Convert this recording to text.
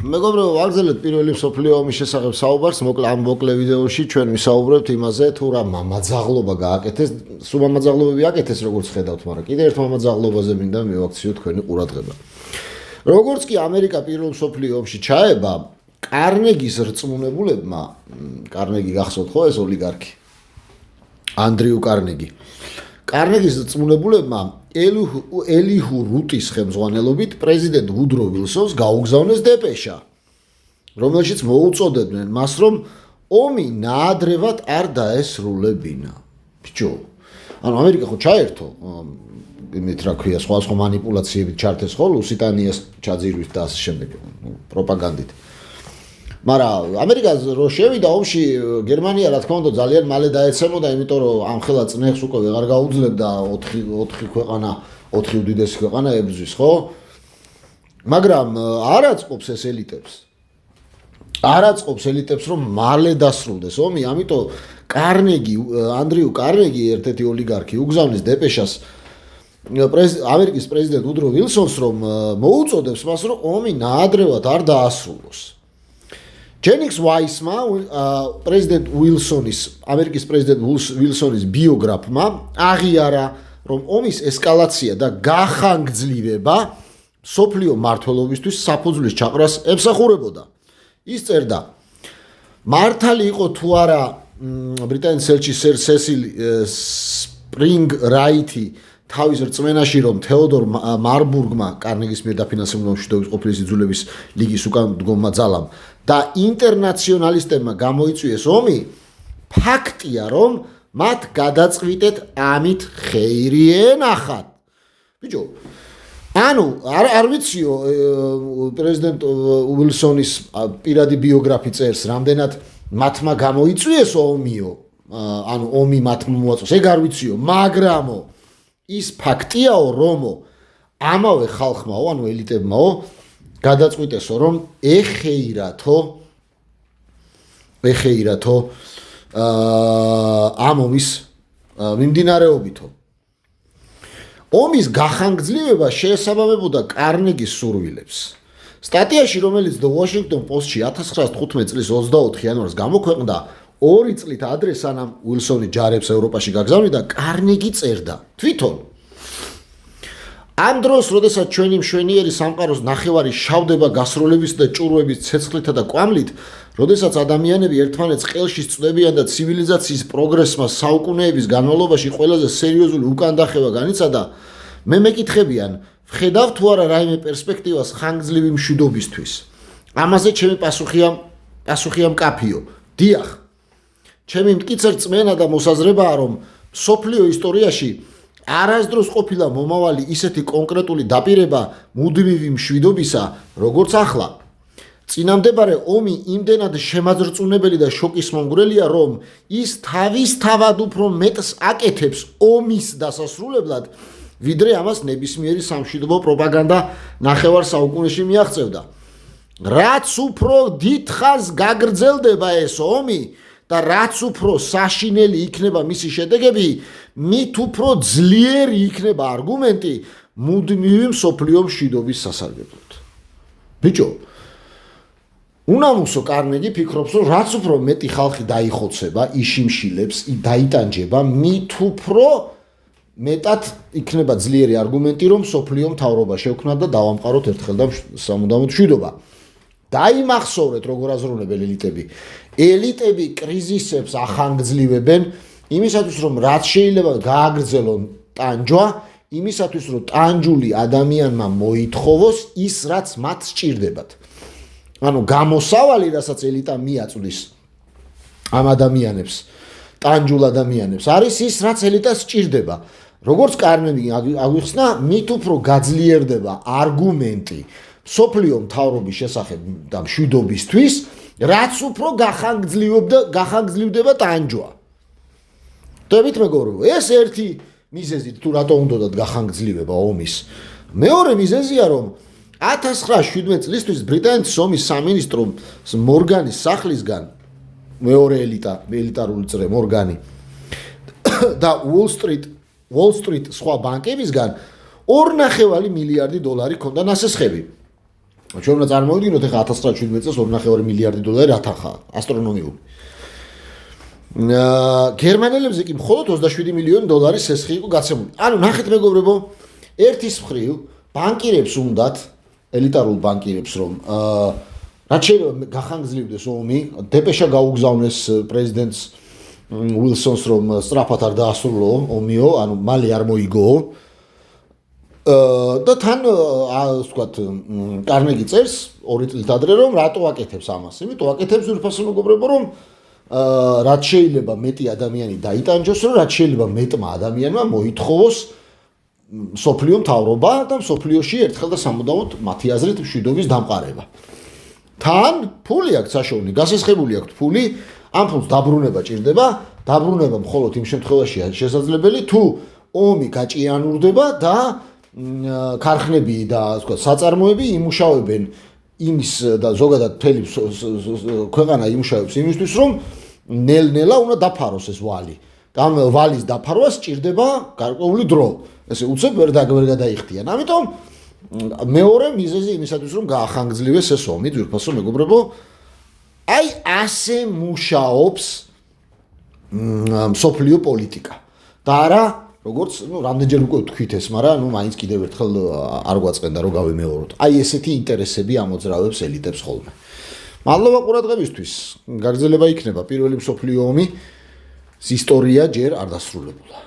მეგობრებო, ვაგრძელებთ პირველი მსოფლიო ომის შესახებ საუბარს, მოკლე ვიდეოში ჩვენ ვისაუბრებთ იმაზე, თუ რა მამაძაღლობა გააკეთეს, სულ მამაძაღლობები აკეთეს, როგორც ხედავთ, მაგრამ კიდევ ერთ მამაძაღლობაზე მინდა მივაქციოთ თქვენი ყურადღება. როგორც კი ამერიკა პირველ მსოფლიო ომში ჩაება, კარნეგის რწმუნებულებმა, კარნეგი გახსოვთ ხო ეს ოლიგარქი? ანდრიუ კარნეგი. კარნეგის რწმუნებულებმა ელიჰუ რუტის ხელმძღვანელობით პრეზიდენტ ვუდრო ვილსონს გაუგზავნეს დეპეშა, რომელშიც მოუწოდებდნენ მას, რომ ომი ნაადრევად არ დაესრულებინა. ბიჭო, ანუ ამერიკა ხო ჩაერთო, იმით რა ქვია, სხვა მანიპულაციებით ჩართეს ხო ლუსიტანიას ჩაძირვით და ასე შემდეგ, პროპაგანდით. მაგრამ ამერიკას რო შევიდა ომში, გერმანია რა თქმა უნდა ძალიან მალე დაეცემოდა, იმიტომ რომ ამხელა წნეხს უკვე ვეღარ გაუძლებდა 4 ქვეყანა, 4 უდიდესი ქვეყანა ებრძვის, ხო? მაგრამ არ აწყობს ეს ელიტებს. არ აწყობს ელიტებს, რომ მალე დასრულდეს ომი, ამიტომ ანდრიუ კარნეგი, ერთ-ერთი ოლიგარქი, უგზავნის დეპეშას ამერიკის პრეზიდენტ ვუდრო ვილსონს, რომ მოუწოდებს მას, რომ ომი ნაადრევად არ დაასრულოს. ჯენიქსს ვაისმა, ამერიკის პრეზიდენტ ვილსონის ბიოგრაფმა აღიარა, რომ ომის ესკალაცია და გახანგრძლივება მსოფლიო მმართველობისთვის საფუძვლის ჩაყრას ემსახურებოდა. ის წერდა, მართალი იყო თუ არა ბრიტანეთის ელჩი სერ სესილ სპრინგ რაითი თავის რწმენაში, რომ თეოდორ მარბურგმა, კარნეგის მიერ დაფინანსებულმა მშვიდობის ყოფილი სიძულების ლიგის უკან დგომმა ძალამ და ინტერნაციონალისტებმა გამოიწვიეს ომი, ფაქტია, რომ მათ გადაწყვიტეთ ამით ხეირი ენახათ. ბიჭო, ანუ არ ვიციო პრეზიდენტ უილსონის პირადი ბიოგრაფი წერს, რამდენად მათმა გამოიწვიეს ომიო, ანუ ომი მათმა მოაწყვეს, ეგ არ ვიციო, მაგრამო ის ფაქტიაო, რომ ამავე ხალხმაო, ანუ ელიტებმაო, გადაწყვიტესო, რომ ეხეირათო ამ ომის მიმდინარეობითო. ომის გახანგრძლივება შეესაბამებოდა კარნეგის სურვილებს. სტატიაში, რომელიც The Washington Post-ში 1915 წლის 24 იანვარს გამოქვეყნდა, 2 წლით ადრე, სანამ უილსონი ჯარებს ევროპაში გაგზავნიდა, კარნეგი წერდა თვითონ. ამ დროს, როდესაც ჩვენი მშვენიერი სამყაროს ნახევარი შავდება გასროლების და ჭურვების ცეცხლითა და კვამლით, როდესაც ადამიანები ერთმანეთს ყელში წვდებიან და ცივილიზაციის პროგრესმა საუკუნეების განმავლობაში ყველაზე სერიოზული უკანდახევა განიცადა, მე მეკითხებიან, ვხედავ თუ არა რაიმე პერსპექტივას ხანგრძლივი მშვიდობისთვის. ამაზე ჩემი პასუხია მკაფიო. დიახ. ჩემი მტკიცე რწმენა და მოსაზრებაა, რომ მსოფლიო ისტორიაში არასდროს ყოფილა მომავალი ისეთი კონკრეტული დაპირება მუდმივი მშვიდობისა, როგორც ახლა. წინამდებარე ომი იმდენად შემაძრწუნებელი და შოკის მომგვრელია, რომ ის თავისთავად უფრო მეტს აკეთებს ომის დასასრულებლად, ვიდრე ამას ნებისმიერი სამშვიდობო პროპაგანდა ნახევარ საუკუნეში მიაღწევდა. რაც უფრო დიდხანს გაგრძელდება ეს ომი და რაც უფრო საშინელი იქნება მისი შედეგები, მით უფრო ძლიერი იქნება არგუმენტი მუდმივი მსოფლიო მშვიდობის სასარგებლოდ. ბიჭო, უნამუსო კარნეგი ფიქრობს, რომ რაც უფრო მეტი ხალხი დაიხოცება, იშიმშილებს, დაიტანჯება, მით უფრო მეტად იქნება ძლიერი არგუმენტი, რომ მსოფლიო მთავრობა შევქმნათ და დავამყაროთ ერთხელ და სამუდამოდ მშვიდობა. დაიმახსოვრეთ, როგორ აზროვნებენ ელიტები. ელიტები კრიზისებს ახანგრძლივებენ იმისათვის, რომ რაც შეიძლება გააგრძელონ ტანჯვა, იმისათვის, რომ ტანჯული ადამიანმა მოითხოვოს ის, რაც მათ სჭირდებათ. ანუ გამოსავალი, რასაც ელიტა მიაწვდის ამ ადამიანებს, ტანჯულ ადამიანებს, არის ის, რაც ელიტას სჭირდება. როგორც კარნეგი აღვიხსნა, მით უფრო გაძლიერდება არგუმენტი მსოფლიო მთავრობის შესახებ და მშვიდობისთვის, რაც უფრო გახანგრძლივდება ტანჯვა. დებით მეგობრებო, ეს ერთი მიზეზი თუ რატო უნდათ გახანგრძლივება ომის. მეორე მიზეზია, რომ 1917 წლისთვის ბრიტანეთის ომის სამინისტრო მორგანის სახლისგან, მეორე ელიტარული წრე მორგანი და Wall Street სხვა ბანკებისგან $2.5 მილიარდი ჰქონდა ნასესხები. ჩვენ უნდა წარმოვიდგინოთ ეხლა 1917 წელს 2.5 მილიარდი დოლარი რა თანხაა, ასტრონომიული. გერმანელებზე კი მხოლოდ 27 მილიონი დოლარის სესხი იყო გაცემული. ანუ ნახეთ მეგობრებო, ერთის მხრივ ბანკირებს უნდათ, ელიტარულ ბანკირებს რომ რაც შეიძლება გახანგრძლივდეს ომი, დეპეშა გაუგზავნეს პრეზიდენტს უილსონს რომ სწრაფად არ დაასრულო ომიო, ანუ მალე არ მოიგო. და თან ასე ვთქვათ, კარნეგი წერს 2 წლით ადრე რომ რატო აკეთებს ამას? იმიტომ აკეთებს ძვირფასო მეგობრებო, რომ რაც შეიძლება მეტი ადამიანი დაიტანჯოს, რომ რაც შეიძლება მეტმა ადამიანმა მოითხოვოს სოფლიო მთავრობა და სოფლიოში ერთხელ და სამუდამოდ მათი აზრით მშვიდობის დამყარება. თან ფული აქვს საშოვნი, გასესხებული აქვს ფული, ამ ფულს დაბრუნება ჭირდება, დაბრუნება მხოლოდ იმ შემთხვევაშია შესაძლებელი, თუ ომი გაჭიანურდება და ქარხნები და ასე ვთქვათ, საწარმოები იმუშავებენ იმის და ზოგადად მთელი ქვეყანა იმუშავებს იმისთვის, რომ ნელ-ნელა უნდა დაფაროს ეს ვალი. ამ ვალის დაფარვას ჭირდება გარკვეული დრო. ესე უცებ ვერ გადაიხდიან. ამიტომ მეორე მიზეზი იმისათვის, რომ გაახანგრძლივეს ეს ომი, ძვირფასო მეგობრებო, აი ასე მუშაობს მსოფლიო პოლიტიკა. და არა, როგორც რამდენჯერ უკვე ვთქვით ეს, მაგრამ მაინც კიდევ ერთხელ არ გვაწყენდა რომ გავიმეოროთ. აი ესეთი ინტერესები ამოძრავებს ელიტებს ხოლმე. მადლობა ყურადღებისთვის. გაგრძელება იქნება პირველი მსოფლიო ომის ისტორია ჯერ არ დასრულებულა.